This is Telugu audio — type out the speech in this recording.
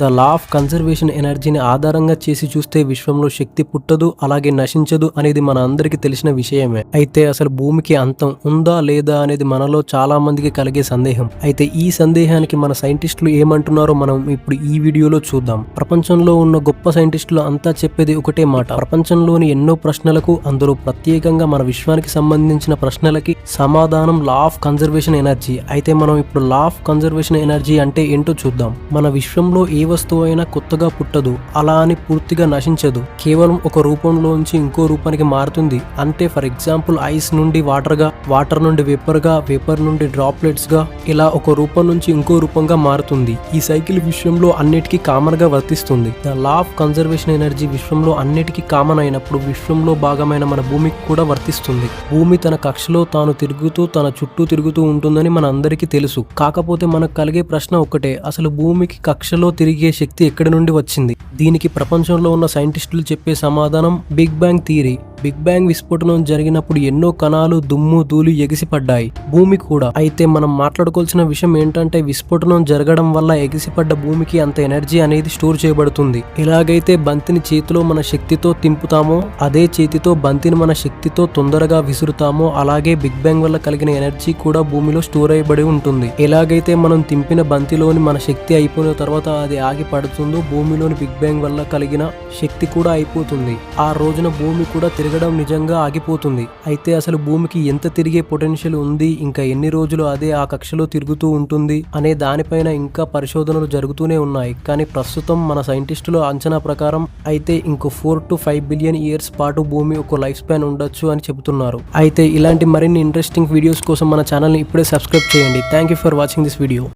ద లా ఆఫ్ కన్జర్వేషన్ ఎనర్జీని ఆధారంగా చేసి చూస్తే విశ్వంలో శక్తి పుట్టదు, అలాగే నశించదు అనేది మన అందరికీ తెలిసిన విషయమే. అయితే అసలు భూమికి అంతం ఉందా లేదా అనేది మనలో చాలా మందికి కలిగే సందేహం. అయితే ఈ సందేహానికి మన సైంటిస్టులు ఏమంటున్నారో మనం ఇప్పుడు ఈ వీడియోలో చూద్దాం. ప్రపంచంలో ఉన్న గొప్ప సైంటిస్టులు అంతా చెప్పేది ఒకటే మాట. ప్రపంచంలోని ఎన్నో ప్రశ్నలకు, అందులో ప్రత్యేకంగా మన విశ్వానికి సంబంధించిన ప్రశ్నలకి సమాధానం లా ఆఫ్ కన్జర్వేషన్ ఎనర్జీ. అయితే మనం ఇప్పుడు లా ఆఫ్ కన్జర్వేషన్ ఎనర్జీ అంటే ఏంటో చూద్దాం. మన విశ్వంలో ఏ వస్తువు అయినా కొత్తగా పుట్టదు, అలా అని పూర్తిగా నశించదు. కేవలం ఒక రూపంలోంచి ఇంకో రూపానికి మారుతుంది. అంటే ఫర్ ఎగ్జాంపుల్ ఐస్ నుండి వాటర్ గా, వాటర్ నుండి వేపర్ గా, వేపర్ నుండి డ్రాప్లెట్స్ గా, ఇలా ఒక రూపం నుంచి ఇంకో రూపంగా మారుతుంది. ఈ సైకిల్ విశ్వంలో అన్నిటికీ కామన్ గా వర్తిస్తుంది. The law of conservation energy విశ్వంలో అన్నిటికీ కామన్ అయినప్పుడు విశ్వంలో భాగమైన మన భూమికి కూడా వర్తిస్తుంది. భూమి తన కక్షలో తాను తిరుగుతూ తన చుట్టూ తిరుగుతూ ఉంటుందని మన అందరికీ తెలుసు. కాకపోతే మనకు కలిగే ప్రశ్న ఒక్కటే, అసలు భూమికి కక్షలో తిరిగే శక్తి ఎక్కడి నుండి వచ్చింది? దీనికి ప్రపంచంలో ఉన్న సైంటిస్టులు చెప్పే సమాధానం big bang theory. Big bang విస్ఫోటనం జరిగినప్పుడు ఎన్నో కణాలు, దుమ్ము, ధూళి ఎగిసిపడ్డాయి, భూమి కూడా. అయితే మనం మాట్లాడుకోవాల్సిన విషయం ఏంటంటే విస్ఫోటనం జరగడం వల్ల ఎగిసిపడ్డ భూమికి అంత ఎనర్జీ అనేది స్టోర్ చేయబడుతుంది. ఎలాగైతే బంతిని చేతిలో మన శక్తితో తింపుతామో, అదే చేతితో బంతిని మన శక్తితో తొందరగా విసురుతామో, అలాగే బిగ్ బ్యాంగ్ వల్ల కలిగిన ఎనర్జీ కూడా భూమిలో స్టోర్ అయ్యబడి ఉంటుంది. ఎలాగైతే మనం తింపిన బంతిలోని మన శక్తి అయిపోయిన తర్వాత అది ఆగి పడుతుందో, భూమిలోని బిగ్ బ్యాంగ్ వల్ల కలిగిన శక్తి కూడా అయిపోతుంది. ఆ రోజున భూమి కూడా తిరగడం నిజంగా ఆగిపోతుంది. అయితే అసలు భూమికి ఎంత తిరిగే పొటెన్షియల్ ఉంది, ఇంకా ఎన్ని రోజులు అదే ఆ కక్షలో తిరుగుతూ ఉంటుంది అనే దానిపైన ఇంకా పరిశోధనలు జరుగుతూనే ఉన్నాయి. కానీ ప్రస్తుతం మన సైంటిస్టుల అంచనా ప్రకారం అయితే ఇంకో 4 to 5 బిలియన్ ఇయర్స్ పాటు భూమి ఒక లైఫ్ స్పాన్ ఉండొచ్చు అని చెబుతున్నారు. అయితే ఇలాంటి మరిన్ని ఇంట్రెస్టింగ్ వీడియోస్ కోసం మన ఛానల్ని ఇప్పుడే సబ్స్క్రైబ్ చేయండి. Thank you for watching this video.